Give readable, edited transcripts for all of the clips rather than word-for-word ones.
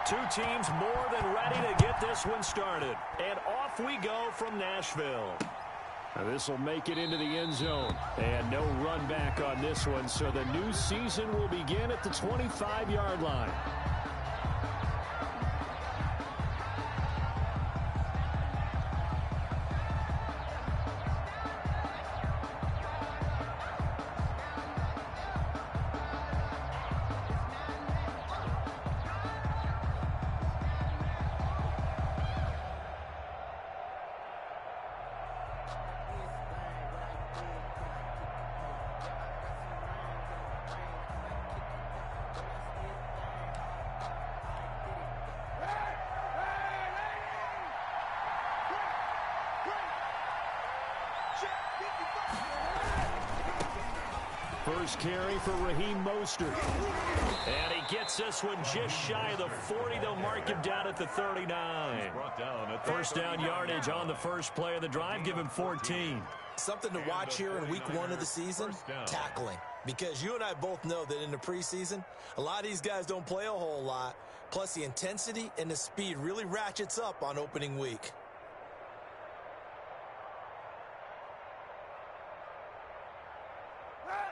Two teams more than ready to get this one started. And off we go from Nashville. This will make it into the end zone. And no run back on this one, so the new season will begin at the 25-yard line. First carry for Raheem Mostert. And he gets this one just shy of the 40. They'll mark him down at the 39. First down yardage on the first play of the drive. Give him 14. Something to watch here in week 1 of the season, tackling. Because you and I both know that in the preseason, a lot of these guys don't play a whole lot. Plus, the intensity and the speed really ratchets up on opening week.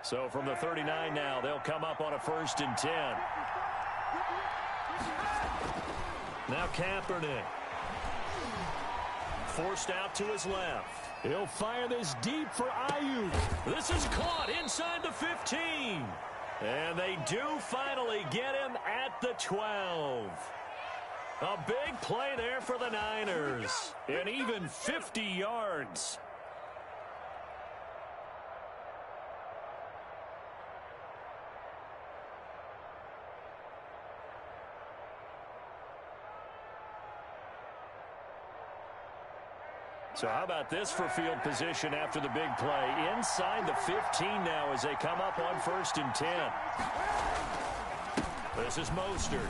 So from the 39 now, they'll come up on a 1st and 10. Now Kaepernick. Forced out to his left. He'll fire this deep for Ayuk. This is caught inside the 15. And they do finally get him at the 12. A big play there for the Niners. And even 50 yards. So how about this for field position after the big play? Inside the 15 now as they come up on 1st and 10. This is Mostert.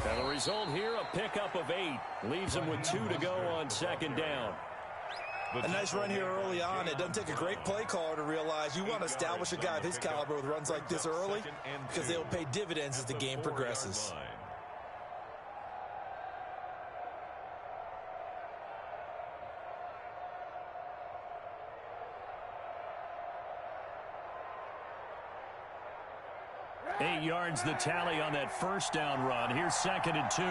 And the result here, a pickup of 8. Leaves him with 2 to go on 2nd down. A nice run here early on. It doesn't take a great play caller to realize you want to establish a guy of his caliber with runs like this early because they'll pay dividends as the game progresses. Eight yards the tally on that first down run. Here's 2nd and 2.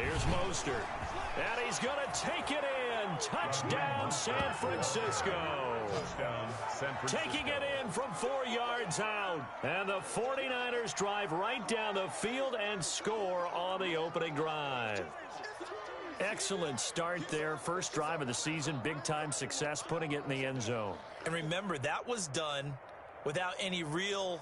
Here's Mostert. And he's going to take it in. Touchdown, San Francisco. Taking it in from 4 yards out. And the 49ers drive right down the field and score on the opening drive. Excellent start there. First drive of the season. Big-time success, putting it in the end zone. And remember, that was done without any real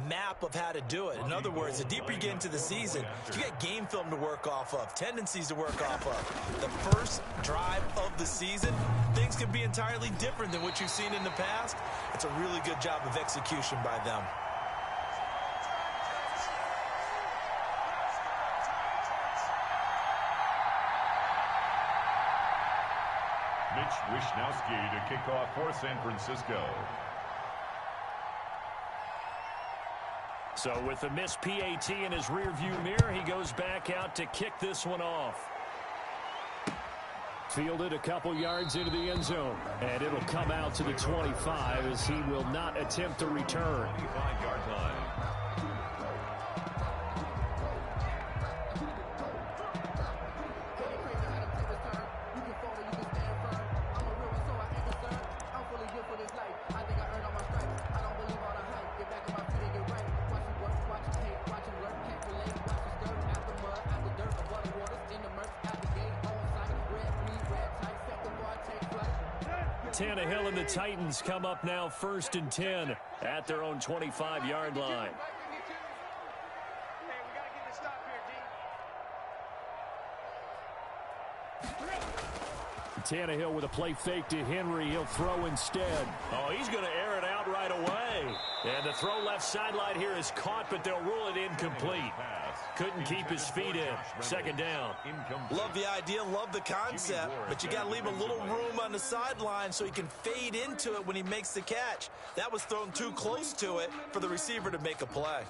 map of how to do it. In other words, the deeper you get into the season, you got game film to work off of, tendencies to work off of. The first drive of the season, things can be entirely different than what you've seen in the past. It's a really good job of execution by them. Wishnowski to kick off for San Francisco. So with the missed PAT in his rearview mirror, he goes back out to kick this one off. Fielded a couple yards into the end zone. And it'll come out to the 25 as he will not attempt to return. 25-yard line. Tannehill and the Titans come up now 1st and 10 at their own 25-yard line. Tannehill with a play fake to Henry. He'll throw instead. Oh, he's going to air it out right right away. And the throw left sideline here is caught, but they'll rule it incomplete. Couldn't keep his feet in. Second down. Love the idea, love the concept, but you got to leave a little room on the sideline so he can fade into it when he makes the catch. That was thrown too close to it for the receiver to make a play.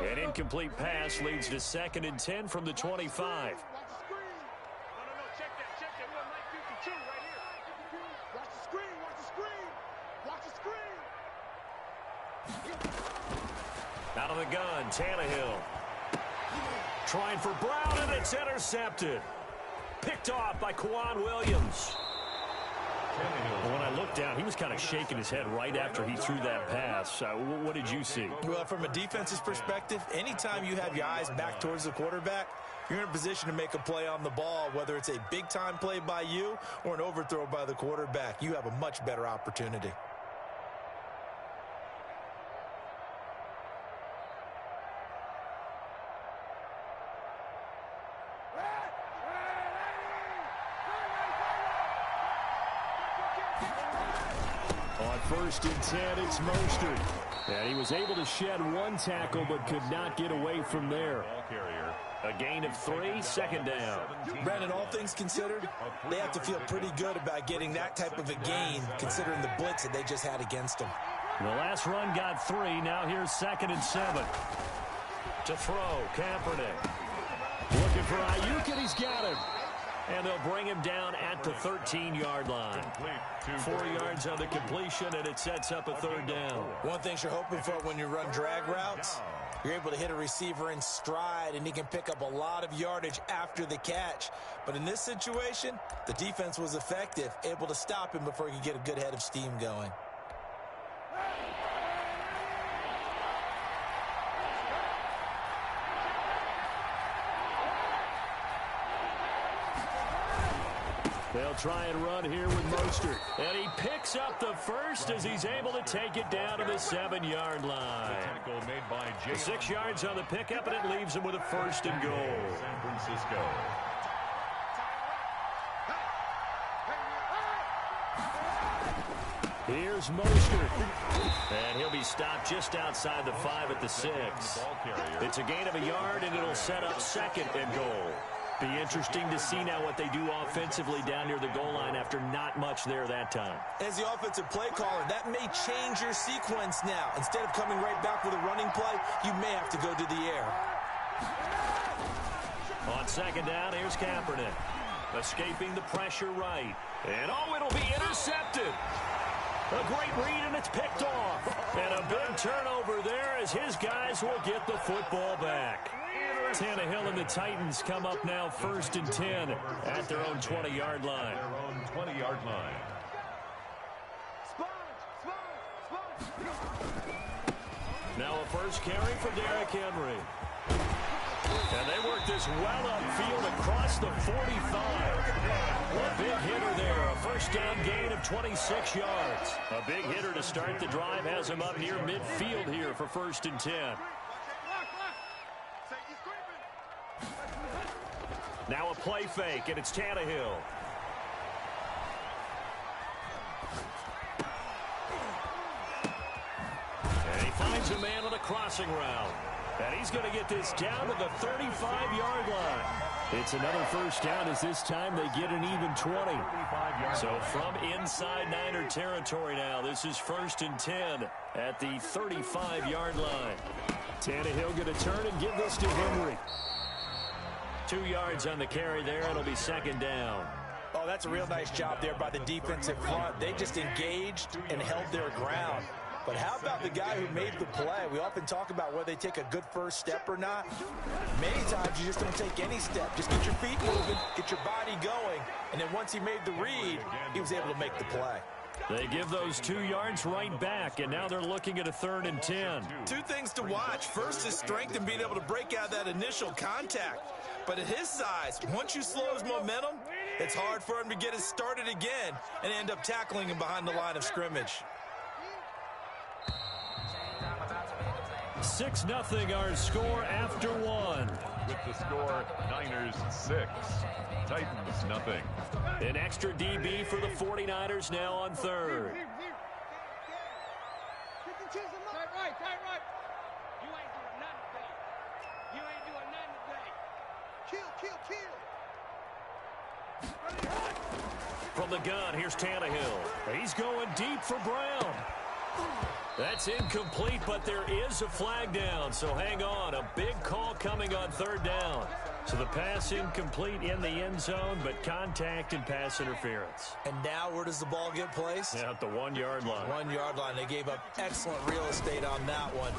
An incomplete pass leads to 2nd and 10 from the 25. Out of the gun, Tannehill. Trying for Brown, and it's intercepted. Picked off by Kwan Williams. When I looked down, he was kind of shaking his head right after he threw that pass. What did you see? Well, from a defense's perspective, anytime you have your eyes back towards the quarterback, you're in a position to make a play on the ball, whether it's a big-time play by you or an overthrow by the quarterback. You have a much better opportunity. On 1st and 10, it's Mostert. And he was able to shed one tackle but could not get away from there. A gain of 3, 2nd down. Brandon, all things considered, they have to feel pretty good about getting that type of a gain considering the blitz that they just had against them. The last run got 3. Now here's 2nd and 7. To throw, Kaepernick. Looking for Ayuk, and he's got him. And they'll bring him down at the 13-yard line. 4 yards on the completion, and it sets up a 3rd down. One thing you're hoping for when you run drag routes, you're able to hit a receiver in stride, and he can pick up a lot of yardage after the catch. But in this situation, the defense was effective, able to stop him before he could get a good head of steam going. They'll try and run here with Mostert. And he picks up the first as he's able to take it down to the 7-yard line. The 6 yards on the pickup, and it leaves him with a 1st and goal. San Francisco. Here's Mostert. And he'll be stopped just outside the 5 at the 6. It's a gain of a yard, and it'll set up 2nd and goal. Be interesting to see now what they do offensively down near the goal line after not much there that time. As the offensive play caller, that may change your sequence now. Instead of coming right back with a running play, you may have to go to the air. On 2nd down, here's Kaepernick. Escaping the pressure right. And it'll be intercepted. A great read, and it's picked off. And a big turnover there as his guys will get the football back. Tannehill and the Titans come up now 1st and 10 at their own 20-yard line. Now a first carry for Derrick Henry. And they work this well upfield across the 45. A big hitter there, a 1st down gain of 26 yards. A big hitter to start the drive has him up near midfield here for 1st and 10. Now a play fake, and it's Tannehill. And he finds a man on a crossing route. And he's going to get this down to the 35-yard line. It's another 1st down as this time they get an even 20. So from inside Niner territory now, this is 1st and 10 at the 35-yard line. Tannehill going to turn and give this to Henry. 2 yards on the carry there. It'll be 2nd down. Oh, that's a real nice job there by the defensive front. They just engaged and held their ground. But how about the guy who made the play? We often talk about whether they take a good first step or not. Many times you just don't take any step. Just get your feet moving, get your body going, and then once he made the read, he was able to make the play. They give those 2 yards right back, and now they're looking at a 3rd and 10. 2 things to watch. First is strength and being able to break out that initial contact. But at his size, once you slow his momentum, it's hard for him to get it started again and end up tackling him behind the line of scrimmage. 6-0 our score after one. With the score, Niners 6, Titans nothing. An extra DB for the 49ers now on third. From the gun, here's Tannehill. He's going deep for Brown. That's incomplete, but there is a flag down, so hang on. A big call coming on third down. So the pass incomplete in the end zone, but contact and pass interference. And now where does the ball get placed? Yeah, at the 1-yard line. 1-yard line. They gave up excellent real estate on that one.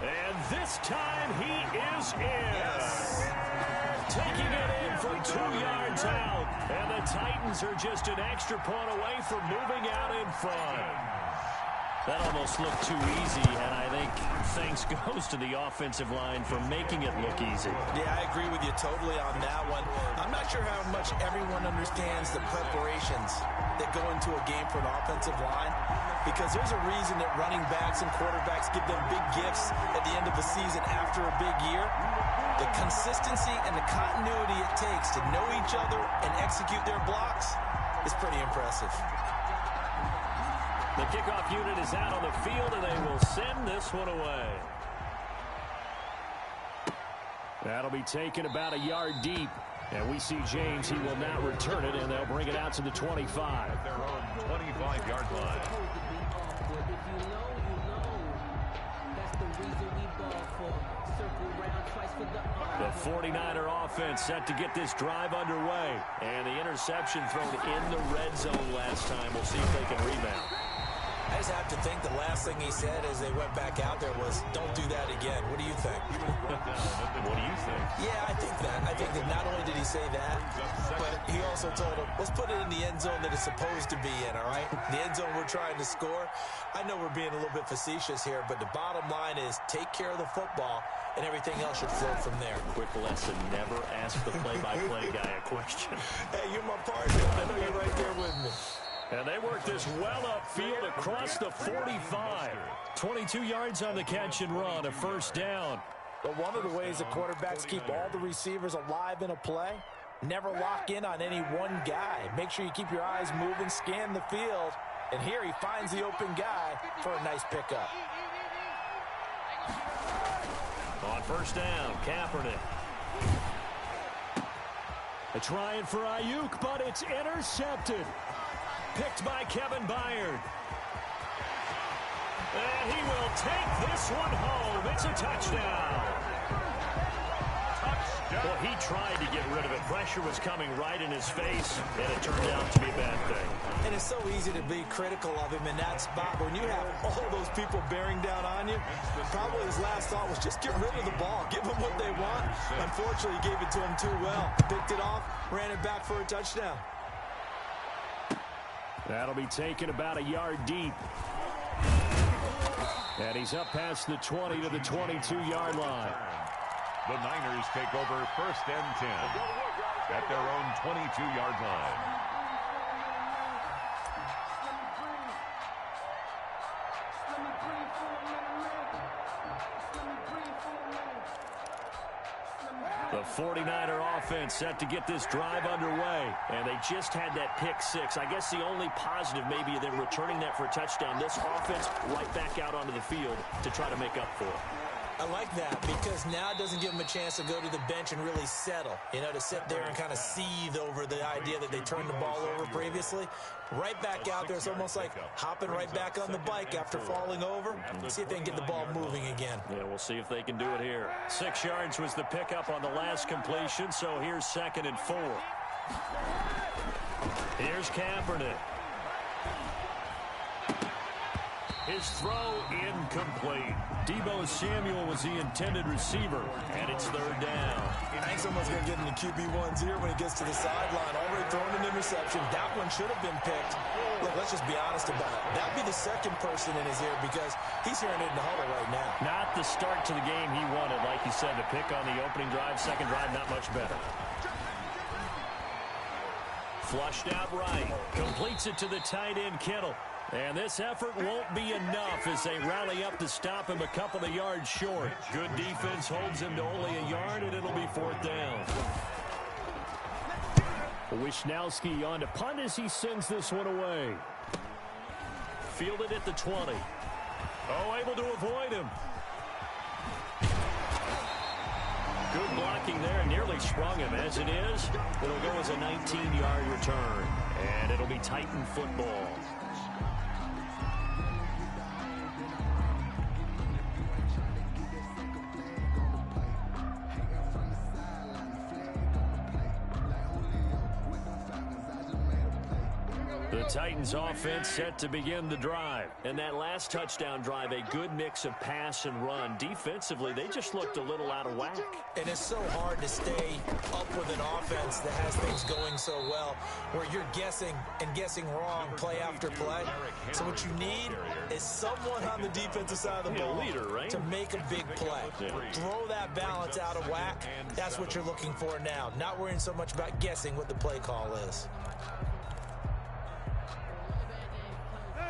And this time he is in. Yes. Taking it in from 2 yards out. And the Titans are just an extra point away from moving out in front. That almost looked too easy, and I think thanks goes to the offensive line for making it look easy. Yeah, I agree with you totally on that one. I'm not sure how much everyone understands the preparations that go into a game for an offensive line, because there's a reason that running backs and quarterbacks give them big gifts at the end of the season after a big year. The consistency and the continuity it takes to know each other and execute their blocks is pretty impressive. The kickoff unit is out on the field, and they will send this one away. That'll be taken about a yard deep. And we see James. He will not return it, and they'll bring it out to the 25. At their own 25-yard line. The 49er offense set to get this drive underway. And the interception thrown in the red zone last time. We'll see if they can rebound. I just have to think the last thing he said as they went back out there was, don't do that again. What do you think? What do you think? Yeah, I think that. I think that not only did he say that, but he also told him, let's put it in the end zone that it's supposed to be in, all right? The end zone we're trying to score. I know we're being a little bit facetious here, but the bottom line is take care of the football, and everything else should flow from there. Quick lesson, never ask the play-by-play guy a question. Hey, you're my partner. I know you're right there with me. And they work this well upfield across the 45. 22 yards on the catch and run, a first down. But one of the ways that quarterbacks keep all the receivers alive in a play, never lock in on any one guy. Make sure you keep your eyes moving, scan the field. And here he finds the open guy for a nice pickup. On first down, Kaepernick. They're trying for Ayuk, but it's intercepted. Picked by Kevin Byard. And he will take this one home. It's a touchdown. Well, he tried to get rid of it. Pressure was coming right in his face, and it turned out to be a bad thing. And it's so easy to be critical of him in that spot. When you have all those people bearing down on you, probably his last thought was just get rid of the ball. Give them what they want. Unfortunately, he gave it to him too well. Picked it off, ran it back for a touchdown. That'll be taken about a yard deep. And he's up past the 20 to the 22-yard line. The Niners take over first and 10 at their own 22-yard line. The 49er offense set to get this drive underway. And they just had that pick six. I guess the only positive maybe of them returning that for a touchdown. This offense right back out onto the field to try to make up for it. I like that because now it doesn't give them a chance to go to the bench and really settle. You know, to sit there and kind of seethe over the idea that they turned the ball over previously. Right back out there. It's almost like hopping right back on the bike after falling over. See if they can get the ball moving again. Yeah, we'll see if they can do it here. 6 yards was the pickup on the last completion, so here's 2nd and 4. Here's Kaepernick. His throw incomplete. Deebo Samuel was the intended receiver, and it's 3rd down. I think someone's going to get into QB1s here when he gets to the sideline. Already thrown an interception. That one should have been picked. Look, let's just be honest about it. That'd be the second person in his ear because he's hearing it in the huddle right now. Not the start to the game he wanted. Like you said, the pick on the opening drive, second drive, not much better. Flushed out right. Completes it to the tight end, Kittle. And this effort won't be enough as they rally up to stop him a couple of yards short. Good defense holds him to only a yard, and it'll be 4th down. Wisnowski on to punt as he sends this one away. Fielded at the 20. Oh, able to avoid him. Good blocking there, nearly sprung him. As it is, it'll go as a 19-yard return, and it'll be Titan football. The Titans offense set to begin the drive. And that last touchdown drive, a good mix of pass and run. Defensively, they just looked a little out of whack. And it's so hard to stay up with an offense that has things going so well, where you're guessing and guessing wrong play after play. So what you need is someone on the defensive side of the ball to make a big play. Throw that balance out of whack. That's what you're looking for now. Not worrying so much about guessing what the play call is.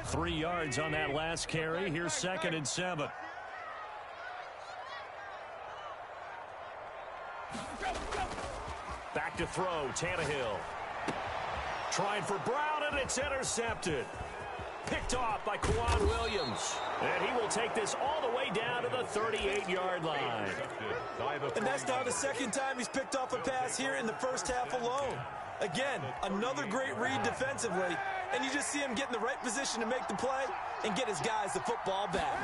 3 yards on that last carry. Here's 2nd and 7. Back to throw, Tannehill. Trying for Brown, and it's intercepted. Picked off by Kwan Williams. And he will take this all the way down to the 38-yard line. And that's now the 2nd time he's picked off a pass here in the first half alone. Again, another great read defensively, and you just see him get in the right position to make the play and get his guys the football back.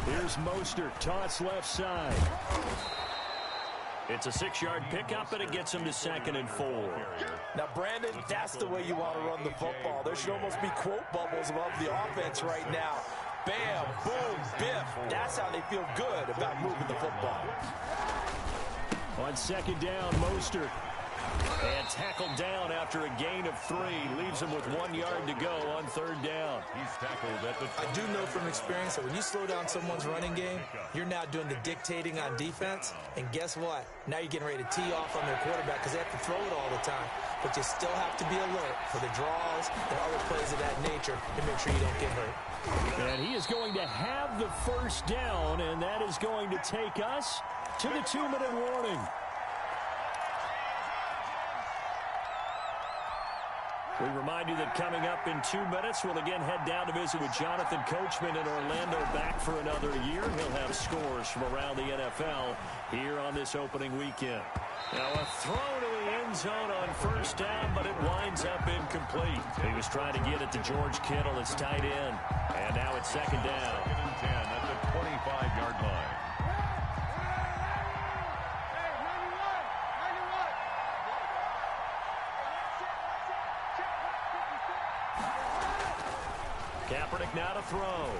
Here's Mostert, toss left side. It's a 6-yard pickup, and it gets him to 2nd and 4. Now, Brandon, that's the way you want to run the football. There should almost be quote bubbles above the offense right now. Bam, boom, biff. That's how they feel good about moving the football. On 2nd down, Mostert. And tackled down after a gain of 3. Leaves him with 1 yard to go on 3rd down. He's tackled at the... I do know from experience that when you slow down someone's running game, you're now doing the dictating on defense. And guess what? Now you're getting ready to tee off on their quarterback because they have to throw it all the time. But you still have to be alert for the draws and other plays of that nature to make sure you don't get hurt. And he is going to have the 1st down, and that is going to take us to the 2-minute warning. We remind you that coming up in 2 minutes, we'll again head down to visit with Jonathan Coachman in Orlando, back for another year. He'll have scores from around the NFL here on this opening weekend. Now a throw to the end zone on 1st down, but it winds up incomplete. He was trying to get it to George Kittle, his tight end. And now it's 2nd down. 2nd and 10 at the 25-yard line. Kaepernick now to throw.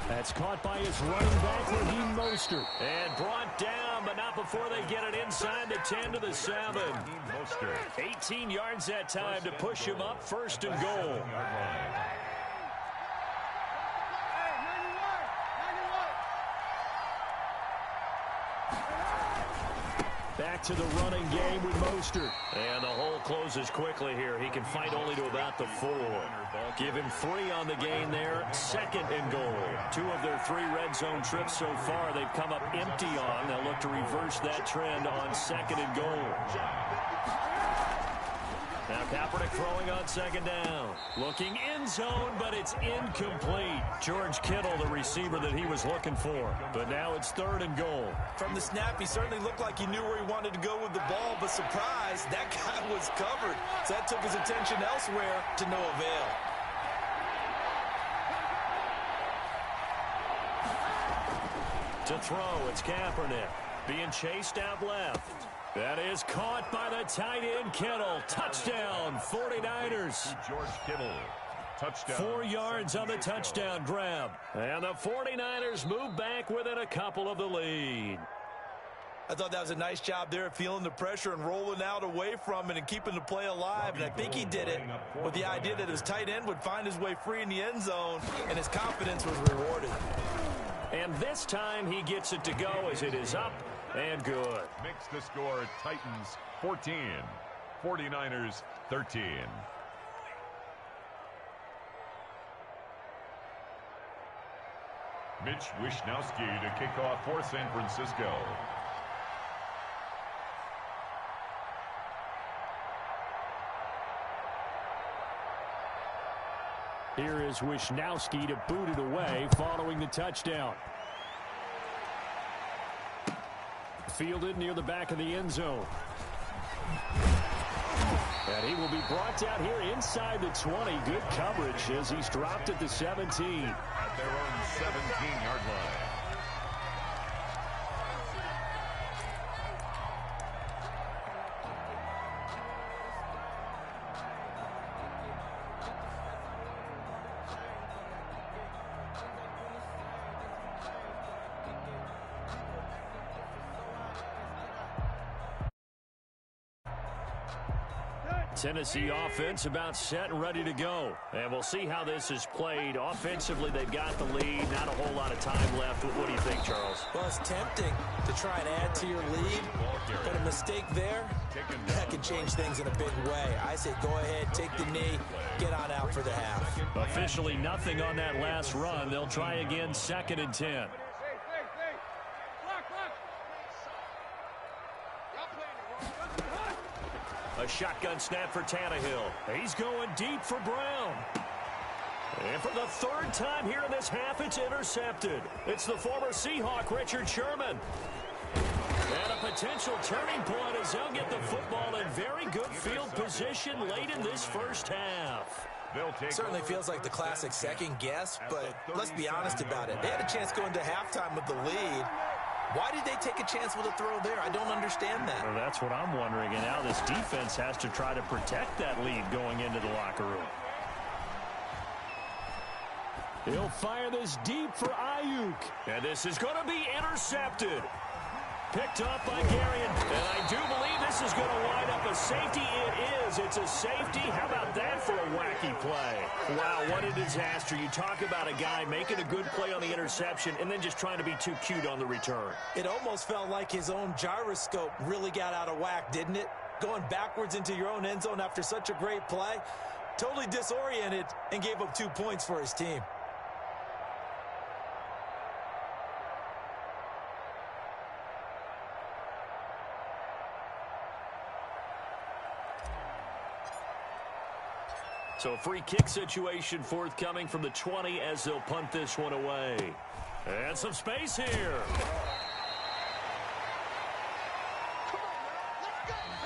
That's caught by his running back, Raheem Mostert. And brought down, but not before they get it inside the 10 to the 7. 18 yards that time to push him up, 1st and goal. Back to the running game with Mostert. And the hole closes quickly here. He can fight only to about the 4. Give him 3 on the gain there. 2nd and goal. 2 of their 3 red zone trips so far they've come up empty on. They'll look to reverse that trend on 2nd and goal. Now Kaepernick throwing on 2nd down. Looking end zone, but it's incomplete. George Kittle, the receiver that he was looking for. But now it's 3rd and goal. From the snap, he certainly looked like he knew where he wanted to go with the ball, but surprise, that guy was covered. So that took his attention elsewhere to no avail. To throw, it's Kaepernick. Being chased out left. That is caught by the tight end, Kittle. Touchdown, 49ers. George Kittle. Touchdown. 4 yards on the touchdown grab. And the 49ers move back within a couple of the lead. I thought that was a nice job there, feeling the pressure and rolling out away from it and keeping the play alive. And I think he did it with the idea that his tight end would find his way free in the end zone, and his confidence was rewarded. And this time he gets it to go as it is up and good. Makes the score Titans 14, 49ers 13. Mitch Wishnowsky to kick off for San Francisco. Here is Wishnowsky to boot it away following the touchdown. Fielded near the back of the end zone. And he will be brought down here inside the 20. Good coverage as he's dropped at the 17. At their own 17-yard line. Tennessee offense about set and ready to go. And we'll see how this is played. Offensively, they've got the lead. Not a whole lot of time left. What do you think, Charles? Well, it's tempting to try and add to your lead. But a mistake there, that can change things in a big way. I say go ahead, take the knee, get on out for the half. Officially nothing on that last run. They'll try again, 2nd and 10. A shotgun snap for Tannehill. He's going deep for Brown. And for the 3rd time here in this half, it's intercepted. It's the former Seahawk, Richard Sherman. And a potential turning point as they'll get the football in very good field position late in this first half. Certainly feels like the classic second guess, but let's be honest about it. They had a chance going to halftime with the lead. Why did they take a chance with a throw there? I don't understand that. Well, that's what I'm wondering. And now this defense has to try to protect that lead going into the locker room. He'll fire this deep for Ayuk. And this is going to be intercepted. Picked up by Garion. And I do believe this is going to wind up a safety. It is. It's a safety. How about that for a wacky play? Wow, what a disaster. You talk about a guy making a good play on the interception and then just trying to be too cute on the return. It almost felt like his own gyroscope really got out of whack, didn't it? Going backwards into your own end zone after such a great play. Totally disoriented and gave up 2 points for his team. So a free kick situation forthcoming from the 20 as they'll punt this one away. And some space here.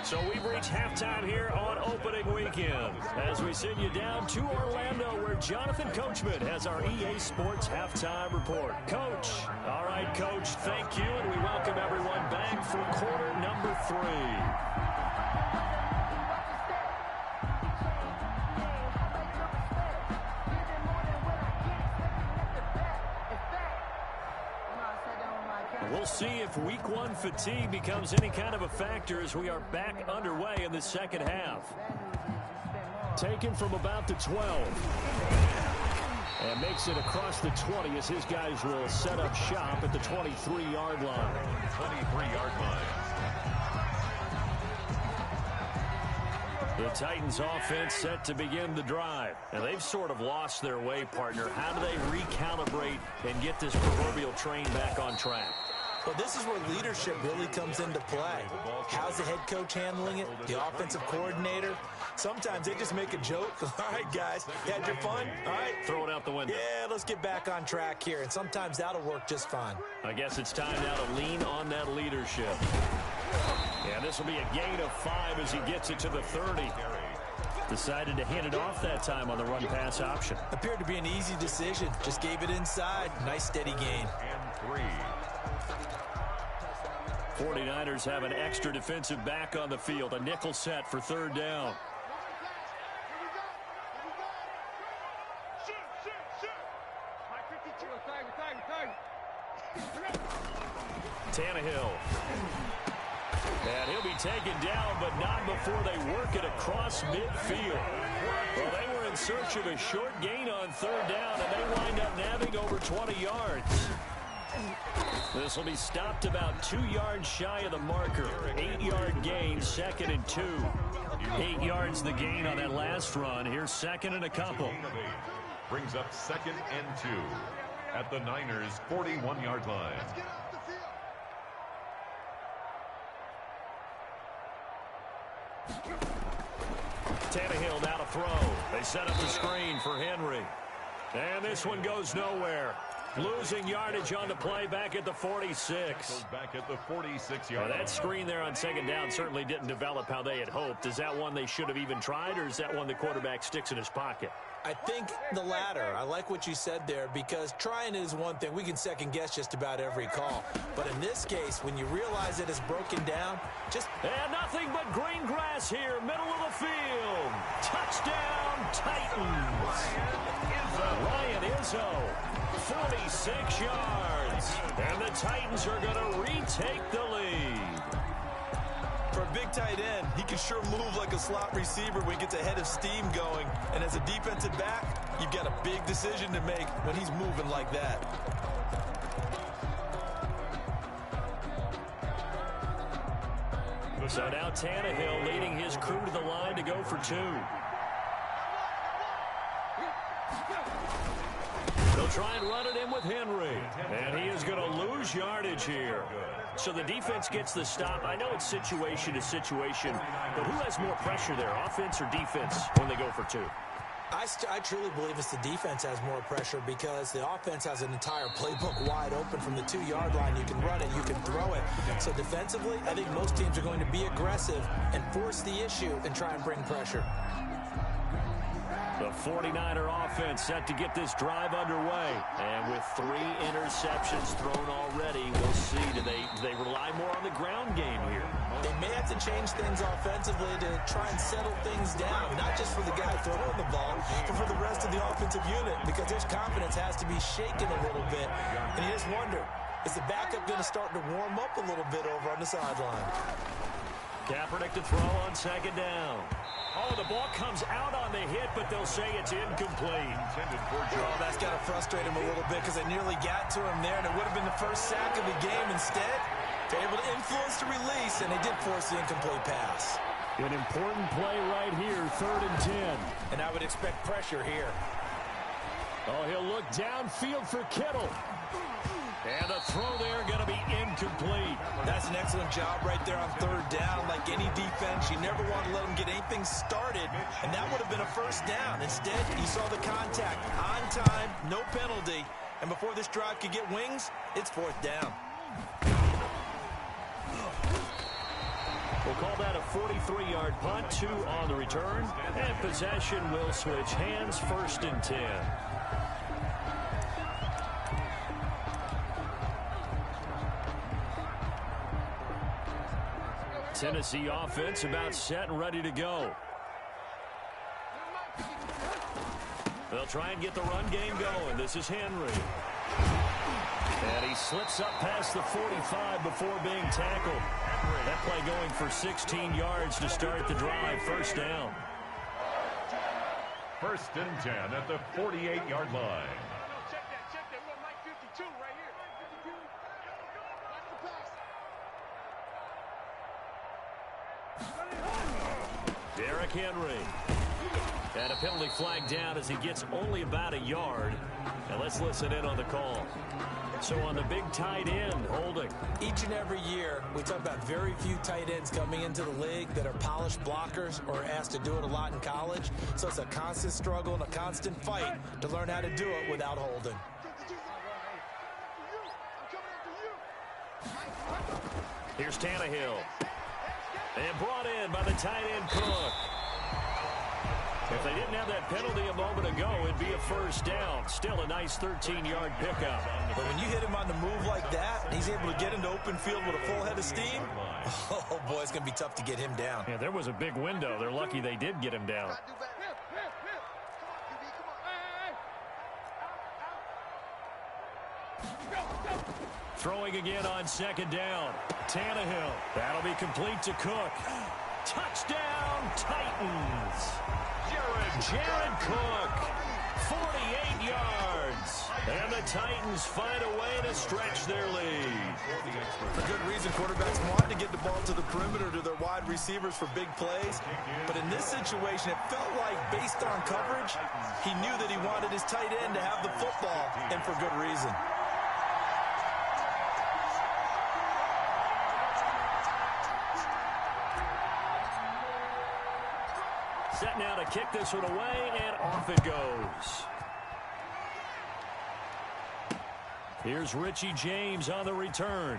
So we've reached halftime here on opening weekend as we send you down to Orlando where Jonathan Coachman has our EA Sports halftime report. Coach. All right, Coach, thank you, and we welcome everyone back for quarter number 3. We'll see if week 1 fatigue becomes any kind of a factor as we are back underway in the second half. Taken from about the 12. And makes it across the 20 as his guys will set up shop at the 23-yard line. 23-yard line. The Titans offense set to begin the drive. And they've sort of lost their way, partner. How do they recalibrate and get this proverbial train back on track? Well, this is where leadership really comes into play. How's the head coach handling it? The offensive coordinator? Sometimes they just make a joke. All right, guys, you had your fun? All right. Throw it out the window. Yeah, let's get back on track here. And sometimes that'll work just fine. I guess it's time now to lean on that leadership. Yeah, this will be a gain of 5 as he gets it to the 30. Decided to hand it off that time on the run-pass option. Appeared to be an easy decision. Just gave it inside. Nice, steady gain. And 3. 49ers have an extra defensive back on the field. A nickel set for 3rd down. Tannehill. And he'll be taken down, but not before they work it across midfield. Well, they were in search of a short gain on 3rd down, and they wind up nabbing over 20 yards. This will be stopped about 2 yards shy of the marker. 8-yard gain, 2nd and 2. 8 yards the gain on that last run. Here's 2nd and a couple. Brings up 2nd and 2. at the Niners' 41-yard line. Tannehill now to throw. They set up the screen for Henry. And this one goes nowhere. Losing yardage on the play back at the 46. Back at the 46-yard line. That screen there on second down certainly didn't develop how they had hoped. Is that one they should have even tried, or is that one the quarterback sticks in his pocket? I think the latter. I like what you said there, because trying is one thing. We can second guess just about every call. But in this case, when you realize that it's broken down, And nothing but green grass here, middle of the field. Touchdown, Titans. Ryan Izzo, 46 yards. And the Titans are going to retake the lead. For a big tight end, he can sure move like a slot receiver when he gets a head of steam going. And as a defensive back, you've got a big decision to make when he's moving like that. So now Tannehill leading his crew to the line to go for two. They'll try and run it in with Henry. And he is going to lose yardage here. So the defense gets the stop. I know it's situation to situation, but who has more pressure there, offense or defense, when they go for two? I truly believe it's the defense has more pressure, because the offense has an entire playbook wide open from the 2-yard line. You can run it, you can throw it. So defensively, I think most teams are going to be aggressive and force the issue and try and bring pressure. The 49er offense set to get this drive underway. And with 3 interceptions thrown already, we'll see. Do they rely more on the ground game here? They may have to change things offensively to try and settle things down, not just for the guy throwing the ball, but for the rest of the offensive unit, because their confidence has to be shaken a little bit. And you just wonder, is the backup going to start to warm up a little bit over on the sideline? Kaepernick to throw on second down. Oh, the ball comes out on the hit, but they'll say it's incomplete. Oh, that's got to frustrate him a little bit, because they nearly got to him there, and it would have been the first sack of the game. Instead, they're able to influence the release, and they did force the incomplete pass. An important play right here, 3rd and 10. And I would expect pressure here. Oh, he'll look downfield for Kittle. And a throw there going to be incomplete. That's an excellent job right there on 3rd down. Like any defense, you never want to let them get anything started, and that would have been a first down. Instead, you saw the contact on time, no penalty, and before this drive could get wings, it's 4th down. We'll call that a 43-yard punt, 2 on the return, and possession will switch hands, 1st and 10. Tennessee offense about set and ready to go. They'll try and get the run game going. This is Henry. And he slips up past the 45 before being tackled. That play going for 16 yards to start the drive. 1st down. 1st and 10 at the 48-yard line. Derrick Henry. And a penalty flag down as he gets only about a yard. And let's listen in on the call. So on the big tight end, holding. Each and every year, we talk about very few tight ends coming into the league that are polished blockers or asked to do it a lot in college. So it's a constant struggle and a constant fight to learn how to do it without holding. Here's Tannehill. And brought in by the tight end Cook. If they didn't have that penalty a moment ago, it'd be a 1st down. Still a nice 13-yard pickup. But when you hit him on the move like that, and he's able to get into open field with a full head of steam, oh, boy, it's going to be tough to get him down. Yeah, there was a big window. They're lucky they did get him down. Throwing again on 2nd down. Tannehill. That'll be complete to Cook. Touchdown, Titans. Jared Cook, 48 yards. And the the Titans find a way to stretch their lead. For good reason, quarterbacks want to get the ball to the perimeter to their wide receivers for big plays. But in this situation, it felt like, based on coverage, he knew that he wanted his tight end to have the football, and for good reason. Set now to kick this one away, and off it goes. Here's Richie James on the return.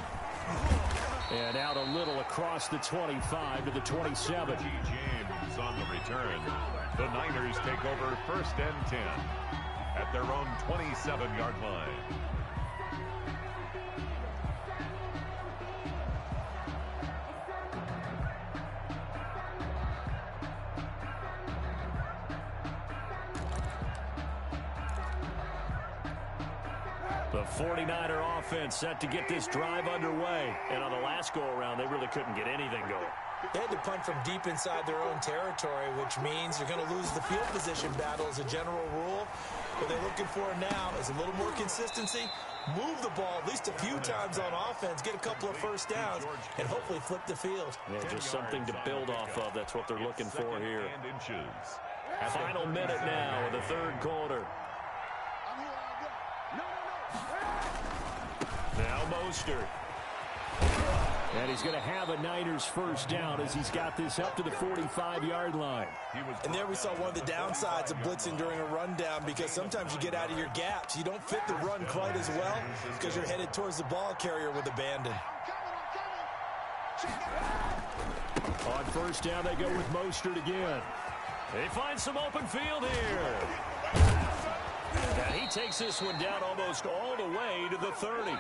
And out a little across the 25 to the 27. Richie James on the return. The Niners take over 1st and 10 at their own 27-yard line. The 49er offense set to get this drive underway. And on the last go-around, they really couldn't get anything going. They had to punt from deep inside their own territory, which means you're going to lose the field position battle as a general rule. What they're looking for now is a little more consistency, move the ball at least a few times on offense, get a couple of first downs, and hopefully flip the field. Yeah, just something to build off of. That's what they're looking for here. Final minute now of the third quarter. Now Mostert. And he's going to have a Niners first down as he's got this up to the 45-yard line. And there we saw one of the downsides of blitzing during a rundown, because sometimes you get out of your gaps. You don't fit the run quite as well because you're headed towards the ball carrier with abandon. On first down, they go with Mostert again. They find some open field here. And he takes this one down almost all the way to the 30.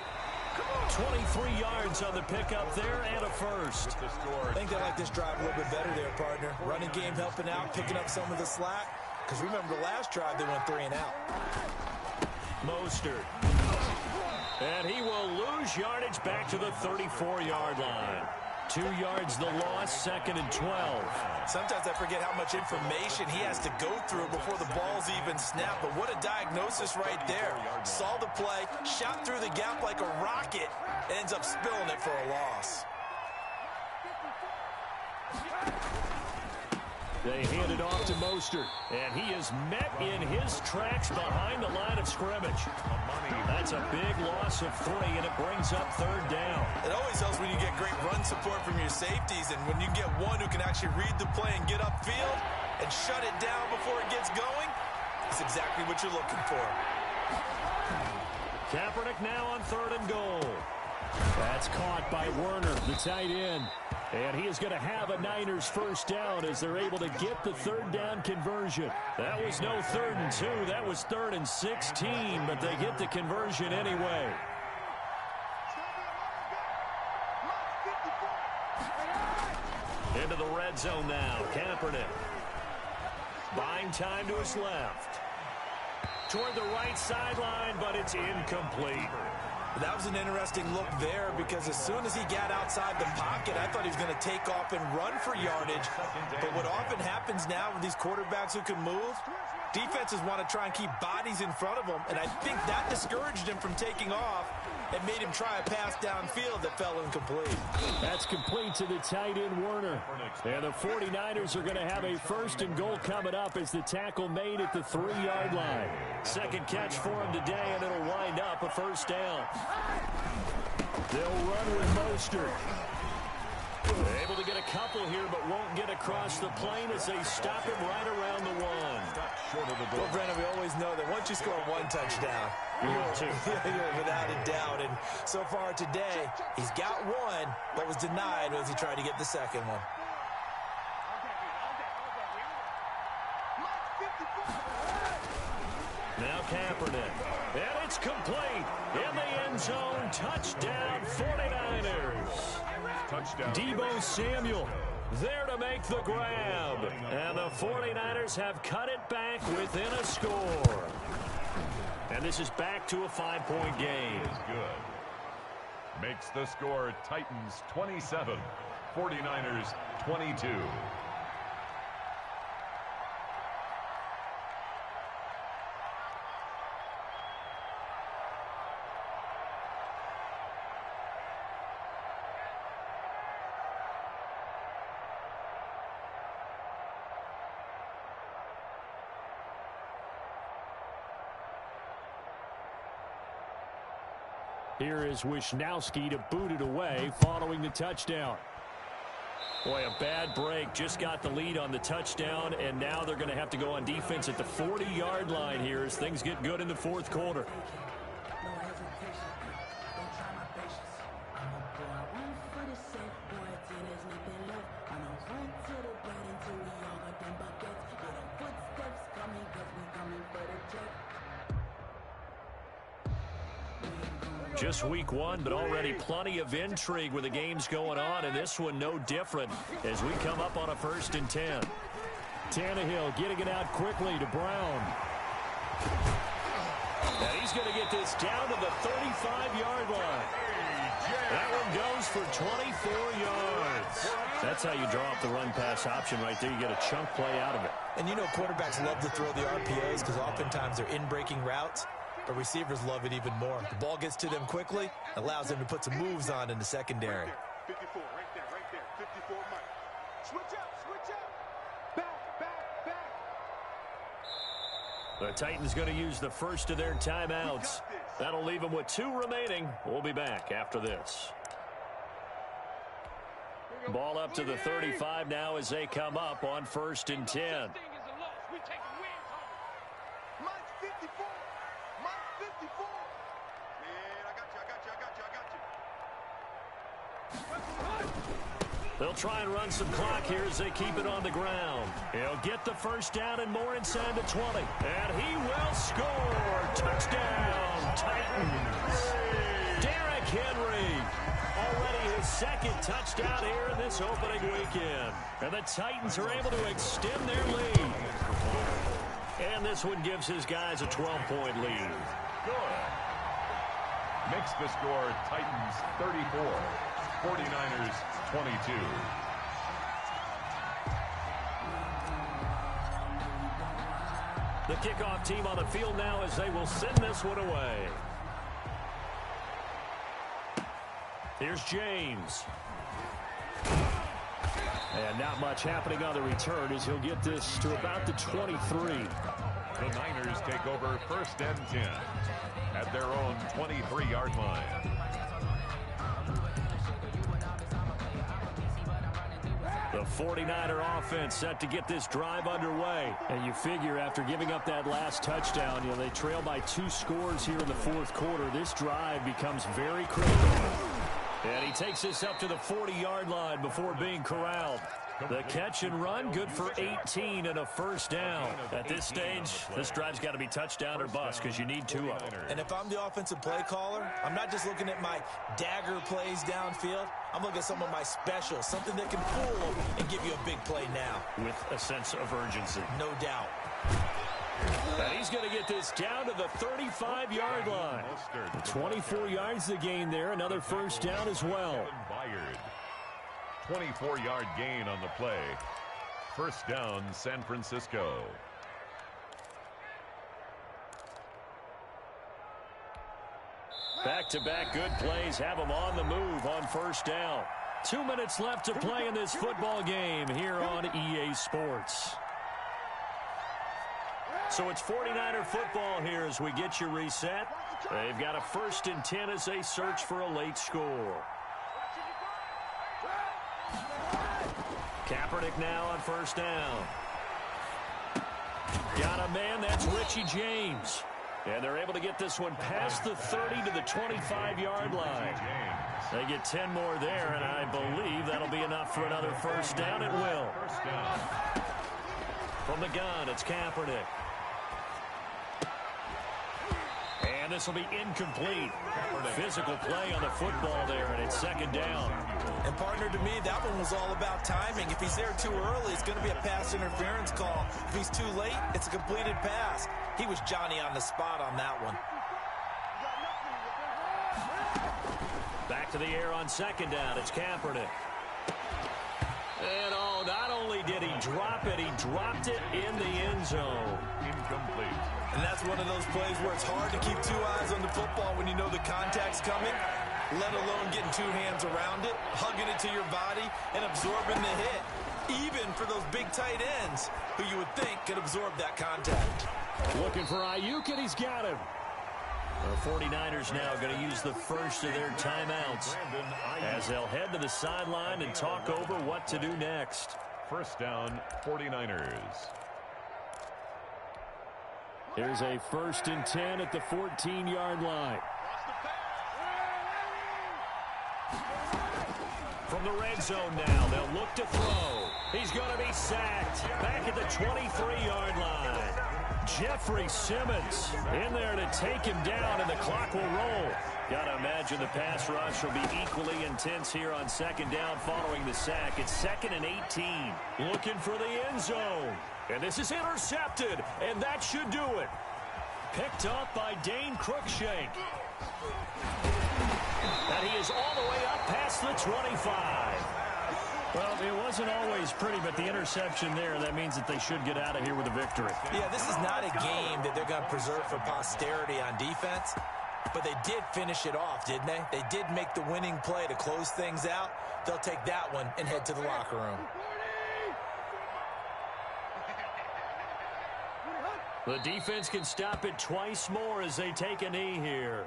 23 yards on the pickup there and a first. I think they like this drive a little bit better there, partner. Running game helping out, picking up some of the slack. Because remember, the last drive they went 3 and out. Mostert. And he will lose yardage back to the 34-yard line. 2 yards the loss, 2nd and 12. Sometimes I forget how much information he has to go through before the ball's even snapped. But what a diagnosis right there. Saw the play, shot through the gap like a rocket, and ends up spilling it for a loss. They hand it off to Mostert, and he is met in his tracks behind the line of scrimmage. That's a big loss of 3, and it brings up 3rd down. It always helps when you get great run support from your safeties, and when you get one who can actually read the play and get upfield and shut it down before it gets going, it's exactly what you're looking for. Kaepernick now on 3rd and goal. That's caught by Werner, the tight end. And he is going to have a Niners first down as they're able to get the 3rd down conversion. That was no 3rd and 2. That was 3rd and 16, but they get the conversion anyway. Into the red zone now. Kaepernick. Buying time to his left. Toward the right sideline, but it's incomplete. That was an interesting look there, because as soon as he got outside the pocket, I thought he was going to take off and run for yardage. But what often happens now with these quarterbacks who can move, defenses want to try and keep bodies in front of them, and I think that discouraged him from taking off and made him try a pass downfield that fell incomplete. That's complete to the tight end, Werner. And the 49ers are going to have a 1st and goal coming up as the tackle made at the 3-yard line. 2nd catch for him today, and it'll wind up a 1st down. They'll run with Mostert. They're able to get a couple here, but won't get across the plane as they stop him right around the 1. Well, Brennan, we always know that once you score 1 touchdown, you're without a doubt. And so far today, he's got 1, but was denied as he tried to get the 2nd one. Now Kaepernick. And it's complete. In the end zone. Touchdown 49ers. Touchdown. Deebo Samuel there to make the grab. And the 49ers have cut it back within a score. And this is back to a 5-point game. Is good. Makes the score Titans 27, 49ers 22. Here is Wisnowski to boot it away following the touchdown. Boy, a bad break. Just got the lead on the touchdown, and now they're going to have to go on defense at the 40-yard line here as things get good in the fourth quarter. Just week one, but already plenty of intrigue with the games going on, and this one no different as we come up on a 1st and 10. Tannehill getting it out quickly to Brown. And he's going to get this down to the 35-yard line. That one goes for 24 yards. That's how you draw up the run-pass option right there. You get a chunk play out of it. And you know quarterbacks love to throw the RPOs because oftentimes they're in-breaking routes. But receivers love it even more. The ball gets to them quickly, allows them to put some moves on in the secondary. 54, right there, 54, Mike. Switch out, back. The Titans going to use the first of their timeouts. That'll leave them with 2 remaining. We'll be back after this. Ball up to the 35 now as they come up on 1st and 10. Mike 54. Man, I got you. They'll try and run some clock here as they keep it on the ground. He'll get the first down and more inside the 20. And he will score. Touchdown, Titans. Derrick Henry. Already his 2nd touchdown here in this opening weekend. And the Titans are able to extend their lead. And this one gives his guys a 12-point lead. Good. Makes the score Titans 34, 49ers 22. The kickoff team on the field now as they will send this one away. Here's James. And not much happening on the return as he'll get this to about the 23. The Niners take over 1st and 10 at their own 23-yard line. The 49er offense set to get this drive underway. And you figure after giving up that last touchdown, they trail by 2 scores here in the fourth quarter. This drive becomes very critical. And he takes this up to the 40-yard line before being corralled. The catch and run, good for 18 and a first down. At this stage, this drive's got to be touchdown or bust because you need 2 of them. And if I'm the offensive play caller, I'm not just looking at my dagger plays downfield. I'm looking at some of my specials, something that can fool them and give you a big play now. With a sense of urgency. No doubt. And he's going to get this down to the 35-yard line. 24 yards to gain there. Another first down as well. 24-yard gain on the play. First down, San Francisco. Back-to-back good plays have them on the move on first down. 2 minutes left to play in this football game here on EA Sports. So it's 49er football here as we get you reset. They've got a 1st and 10 as they search for a late score. Kaepernick now on first down. Got a man, that's Richie James. And they're able to get this one past the 30 to the 25-yard line. They get 10 more there, and I believe that'll be enough for another first down. It will. From the gun, it's Kaepernick. And this will be incomplete. Physical play on the football there, and it's 2nd down. And partner, to me, that one was all about timing. If he's there too early, it's going to be a pass interference call. If he's too late, it's a completed pass. He was Johnny on the spot on that one. Back to the air on 2nd down. It's Kaepernick. And not only did he drop it, he dropped it in the end zone. Incomplete. And that's one of those plays where it's hard to keep 2 eyes on the football when you know the contact's coming, let alone getting 2 hands around it, hugging it to your body, and absorbing the hit. Even for those big tight ends who you would think could absorb that contact. Looking for Ayuk, and he's got him. The 49ers now going to use the first of their timeouts as they'll head to the sideline and talk over what to do next. First down, 49ers. Here's a 1st and 10 at the 14-yard line. From the red zone now, they'll look to throw. He's going to be sacked back at the 23-yard line. Jeffrey Simmons in there to take him down, and the clock will roll. Got to imagine the pass rush will be equally intense here on 2nd down following the sack. It's 2nd and 18. Looking for the end zone. And this is intercepted, and that should do it. Picked up by Dane Cruikshank. And he is all the way up past the 25. Well, it wasn't always pretty, but the interception there, that means that they should get out of here with a victory. Yeah, this is not a game that they're going to preserve for posterity on defense, but they did finish it off, didn't they? They did make the winning play to close things out. They'll take that one and head to the locker room. The defense can stop it twice more as they take a knee here.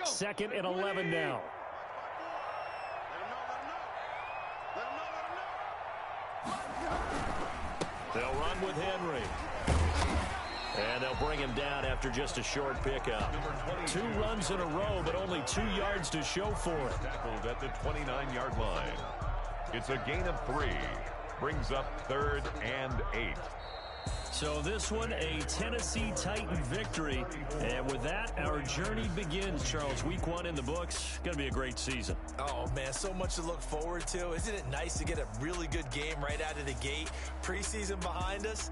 Second and 11 now. They'll run with Henry. And they'll bring him down after just a short pickup. 2 runs in a row, but only 2 yards to show for it. Tackled at the 29-yard line. It's a gain of 3. Brings up 3rd and 8. So this one, a Tennessee Titan victory. And with that, our journey begins, Charles. Week 1 in the books. Going to be a great season. Oh, man, so much to look forward to. Isn't it nice to get a really good game right out of the gate? Preseason behind us.